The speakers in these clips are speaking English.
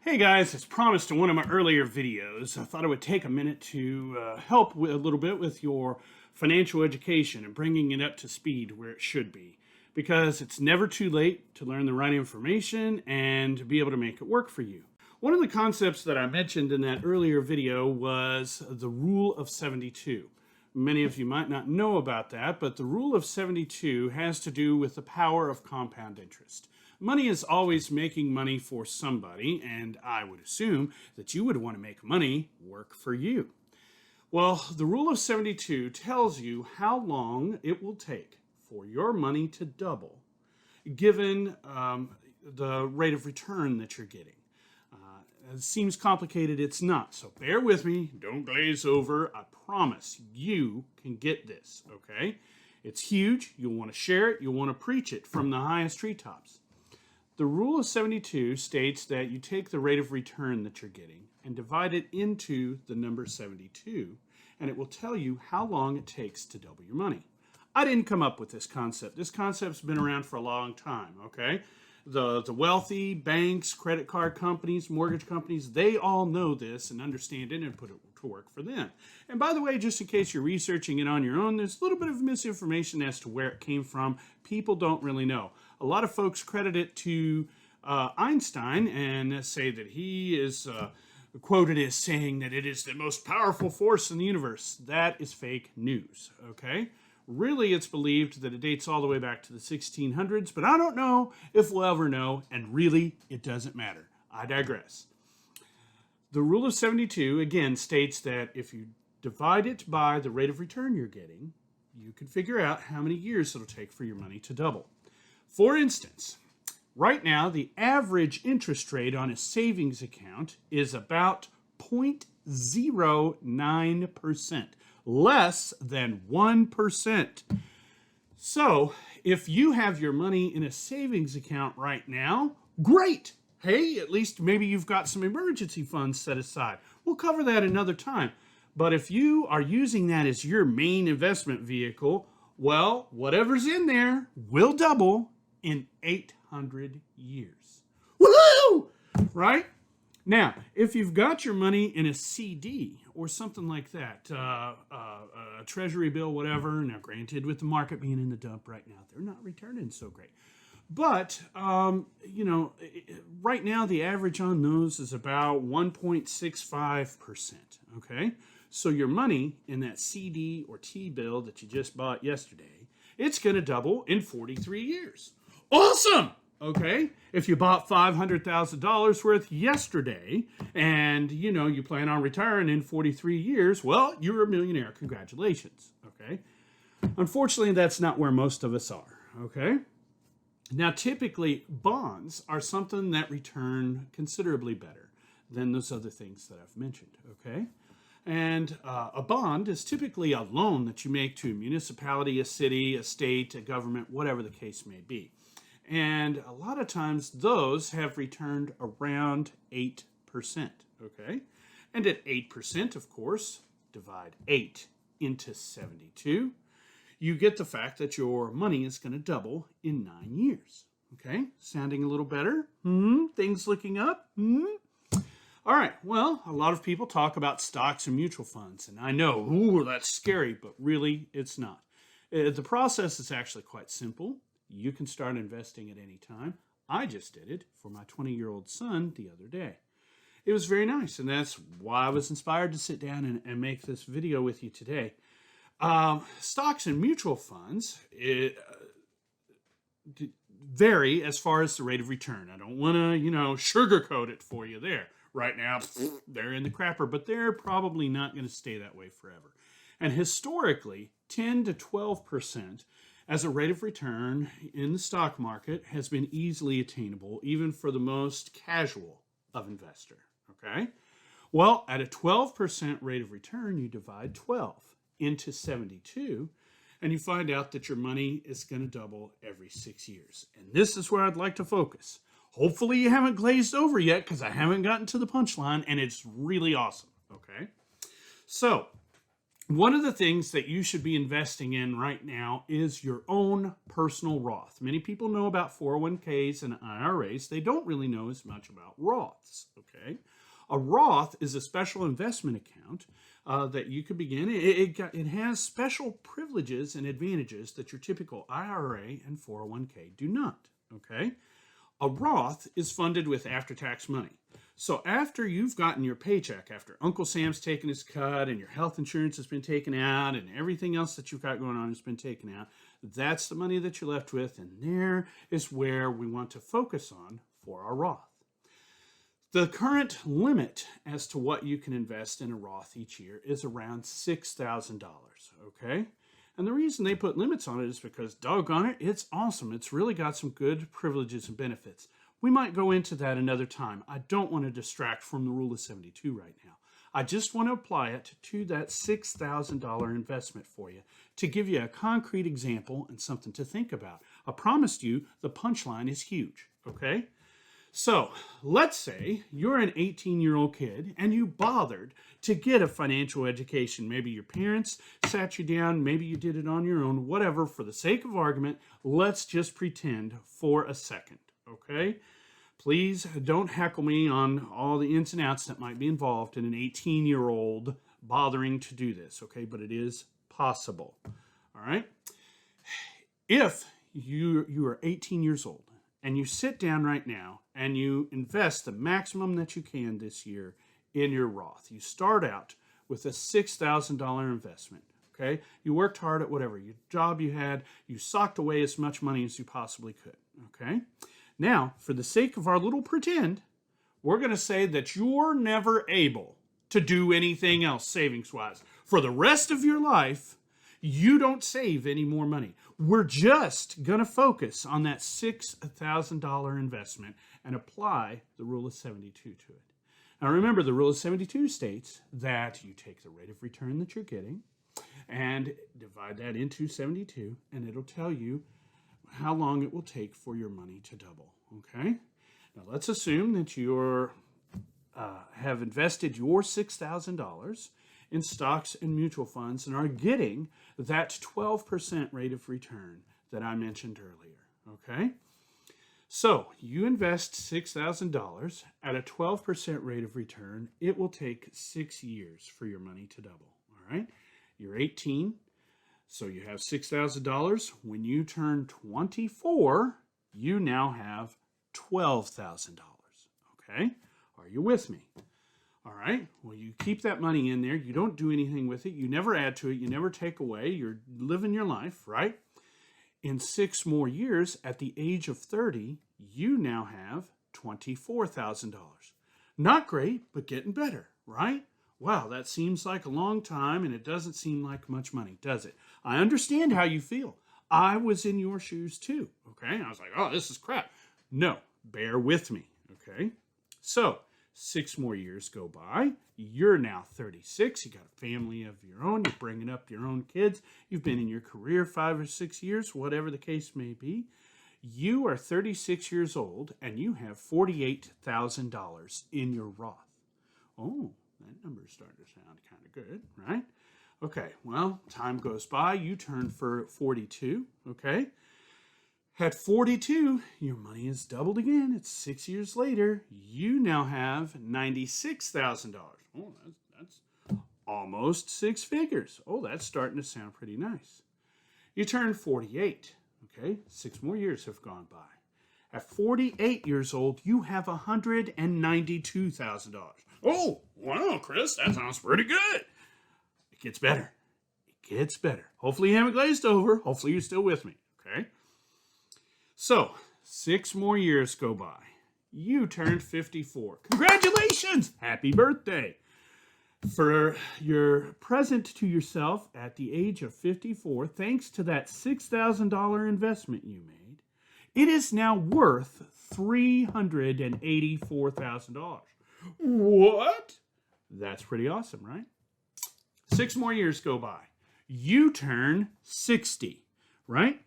Hey guys, as promised in one of my earlier videos, I thought I would take a minute to help a little bit with your financial education and bringing it up to speed where it should be. Because it's never too late to learn the right information and to be able to make it work for you. One of the concepts that I mentioned in that earlier video was the Rule of 72. Many of you might not know about that, but the Rule of 72 has to do with the power of compound interest. Money is always making money for somebody, and I would assume that you would want to make money work for you. Well, the Rule of 72 tells you how long it will take for your money to double, given the rate of return that you're getting. It seems complicated, it's not. So bear with me, don't glaze over. I promise you can get this, okay? It's huge. You'll want to share it. You'll want to preach it from the highest treetops. The Rule of 72 states that you take the rate of return that you're getting and divide it into the number 72, and it will tell you how long it takes to double your money. I didn't come up with this concept. This concept's been around for a long time, okay? The wealthy, banks, credit card companies, mortgage companies, they all know this and understand it and put it to work for them. And by the way, just in case you're researching it on your own, there's a little bit of misinformation as to where it came from. People don't really know. A lot of folks credit it to Einstein and say that he is quoted as saying that it is the most powerful force in the universe. That is fake news, okay? Really, it's believed that it dates all the way back to the 1600s, but I don't know if we'll ever know, and really, it doesn't matter. I digress. The Rule of 72, again, states that if you divide it by the rate of return you're getting, you can figure out how many years it'll take for your money to double. For instance, right now, the average interest rate on a savings account is about 0.09%. Less than 1%. So, if you have your money in a savings account right now, great. Hey, at least maybe you've got some emergency funds set aside. We'll cover that another time. But if you are using that as your main investment vehicle, well, whatever's in there will double in 800 years. Woohoo! Right? Now, if you've got your money in a CD or something like that, a treasury bill, whatever, now granted with the market being in the dump right now, they're not returning so great. But, right now the average on those is about 1.65%, okay? So your money in that CD or T-bill that you just bought yesterday, it's going to double in 43 years. Awesome! Okay, if you bought $500,000 worth yesterday and, you plan on retiring in 43 years, well, you're a millionaire. Congratulations, okay? Unfortunately, that's not where most of us are, okay? Now, typically, bonds are something that return considerably better than those other things that I've mentioned, okay? And a bond is typically a loan that you make to a municipality, a city, a state, a government, whatever the case may be. And a lot of times those have returned around 8%, okay? And at 8%, of course, divide 8 into 72, you get the fact that your money is going to double in 9 years, okay? Sounding a little better? Things looking up? All right, well, a lot of people talk about stocks and mutual funds, and I know, ooh, that's scary, but really it's not. The process is actually quite simple. You can start investing at any time. I just did it for my 20-year-old son the other day. It was very nice, and that's why I was inspired to sit down and make this video with you today. Stocks and mutual funds vary as far as the rate of return. I don't want to, sugarcoat it for you there. Right now, they're in the crapper, but they're probably not going to stay that way forever. And historically, 10 to 12% as a rate of return in the stock market has been easily attainable, even for the most casual of investor, okay? Well, at a 12% rate of return, you divide 12 into 72, and you find out that your money is going to double every 6 years. And this is where I'd like to focus. Hopefully you haven't glazed over yet, because I haven't gotten to the punchline, and it's really awesome, okay? So, One of the things that you should be investing in right now is your own personal Roth. Many people know about 401ks and IRAs. They don't really know as much about Roths, okay? A Roth is a special investment account that you could begin. It has special privileges and advantages that your typical IRA and 401k do not, okay? A Roth is funded with after-tax money. So after you've gotten your paycheck, after Uncle Sam's taken his cut and your health insurance has been taken out and everything else that you've got going on has been taken out, that's the money that you're left with, and there is where we want to focus on for our Roth. The current limit as to what you can invest in a Roth each year is around $6,000, okay? And the reason they put limits on it is because, doggone it, it's awesome. It's really got some good privileges and benefits. We might go into that another time. I don't want to distract from the rule of 72 right now. I just want to apply it to that $6,000 investment for you to give you a concrete example and something to think about. I promised you the punchline is huge, okay? So let's say you're an 18-year-old kid and you bothered to get a financial education. Maybe your parents sat you down, maybe you did it on your own, whatever. For the sake of argument, let's just pretend for a second, okay? Please don't heckle me on all the ins and outs that might be involved in an 18-year-old bothering to do this, okay? But it is possible, all right? If you are 18 years old and you sit down right now and you invest the maximum that you can this year in your Roth, you start out with a $6,000 investment, okay? You worked hard at whatever your job you had, you socked away as much money as you possibly could, okay? Now, for the sake of our little pretend, we're going to say that you're never able to do anything else savings-wise. For the rest of your life, you don't save any more money. We're just going to focus on that $6,000 investment and apply the rule of 72 to it. Now remember, the rule of 72 states that you take the rate of return that you're getting and divide that into 72, and it'll tell you how long it will take for your money to double, okay? Now let's assume that you have invested your $6,000 in stocks and mutual funds and are getting that 12% rate of return that I mentioned earlier, okay? So you invest $6,000 at a 12% rate of return. It will take 6 years for your money to double, all right? You're 18, so you have $6,000. When you turn 24, you now have $12,000, okay? Are you with me? All right, well, you keep that money in there. You don't do anything with it. You never add to it. You never take away. You're living your life, right? In 6 more years, at the age of 30, you now have $24,000. Not great, but getting better, right? Wow, that seems like a long time, and it doesn't seem like much money, does it? I understand how you feel. I was in your shoes too, okay? I was like, oh, this is crap. No, bear with me, okay? So 6 more years go by. You're now 36. You got a family of your own. You're bringing up your own kids. You've been in your career 5 or 6 years, whatever the case may be. You are 36 years old, and you have $48,000 in your Roth. Oh, that number's starting to sound kind of good, right? Okay, well, time goes by. You turn for 42, okay? At 42, your money is doubled again. It's 6 years later. You now have $96,000. Oh, that's almost 6 figures. Oh, that's starting to sound pretty nice. You turn 48, okay? 6 more years have gone by. At 48 years old, you have $192,000. Oh, wow, Chris, that sounds pretty good. It gets better. It gets better. Hopefully you haven't glazed over. Hopefully you're still with me, okay? So, 6 more years go by. You turned 54. Congratulations! Happy birthday! For your present to yourself at the age of 54, thanks to that $6,000 investment you made, it is now worth $384,000. What? That's pretty awesome, right? 6 more years go by. You turn 60, right?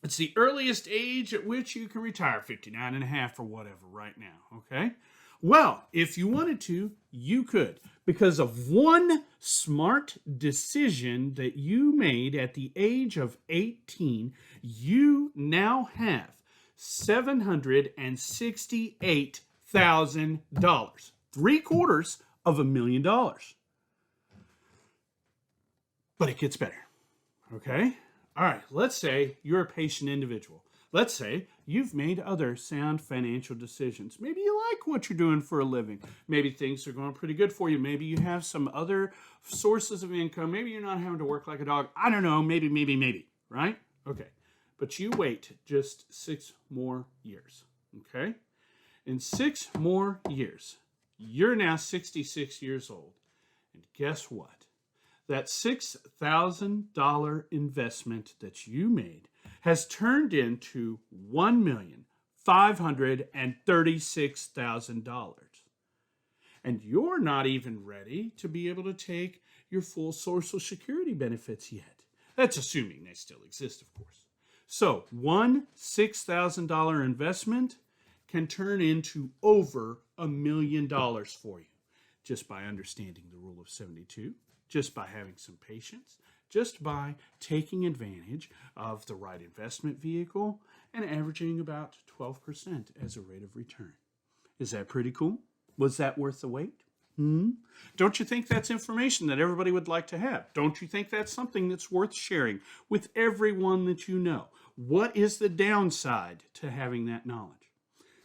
It's the earliest age at which you can retire, 59 and a half or whatever right now, okay? Well, if you wanted to, you could. Because of one smart decision that you made at the age of 18, you now have $768,000, $768,000. But it gets better. Okay? All right, let's say you're a patient individual. Let's say you've made other sound financial decisions. Maybe you like what you're doing for a living. Maybe things are going pretty good for you. Maybe you have some other sources of income. Maybe you're not having to work like a dog. I don't know. Maybe, right? Okay. But you wait just 6 more years. Okay? In 6 more years, you're now 66 years old. And guess what? That $6,000 investment that you made has turned into $1,536,000. And you're not even ready to be able to take your full Social Security benefits yet. That's assuming they still exist, of course. So one $6,000 investment can turn into over $1 million for you just by understanding the rule of 72. Just by having some patience, just by taking advantage of the right investment vehicle and averaging about 12% as a rate of return. Is that pretty cool? Was that worth the wait? Don't you think that's information that everybody would like to have? Don't you think that's something that's worth sharing with everyone that you know? What is the downside to having that knowledge?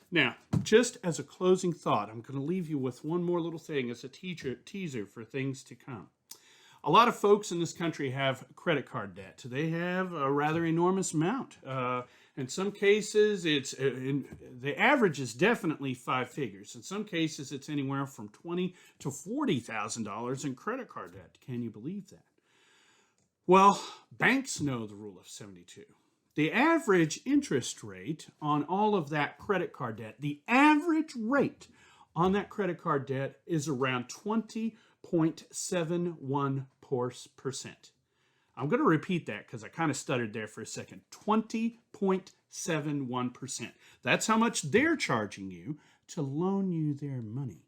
Now, just as a closing thought, I'm going to leave you with one more little thing as a teaser for things to come. A lot of folks in this country have credit card debt. They have a rather enormous amount. In some cases, the average is definitely 5 figures. In some cases, it's anywhere from $20,000 to $40,000 in credit card debt. Can you believe that? Well, banks know the rule of 72. The average interest rate on all of that credit card debt, the average rate on that credit card debt is around 20.71%. I'm going to repeat that because I kind of stuttered there for a second. 20.71%. That's how much they're charging you to loan you their money.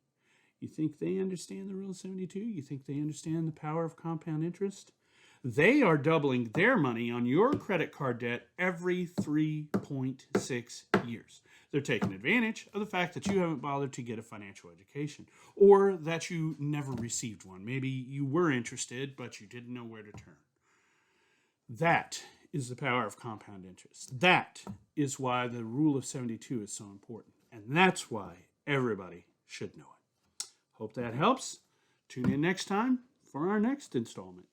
You think they understand the rule of 72? You think they understand the power of compound interest? They are doubling their money on your credit card debt every 3.6 years. They're taking advantage of the fact that you haven't bothered to get a financial education or that you never received one. Maybe you were interested, but you didn't know where to turn. That is the power of compound interest. That is why the rule of 72 is so important. And that's why everybody should know it. Hope that helps. Tune in next time for our next installment.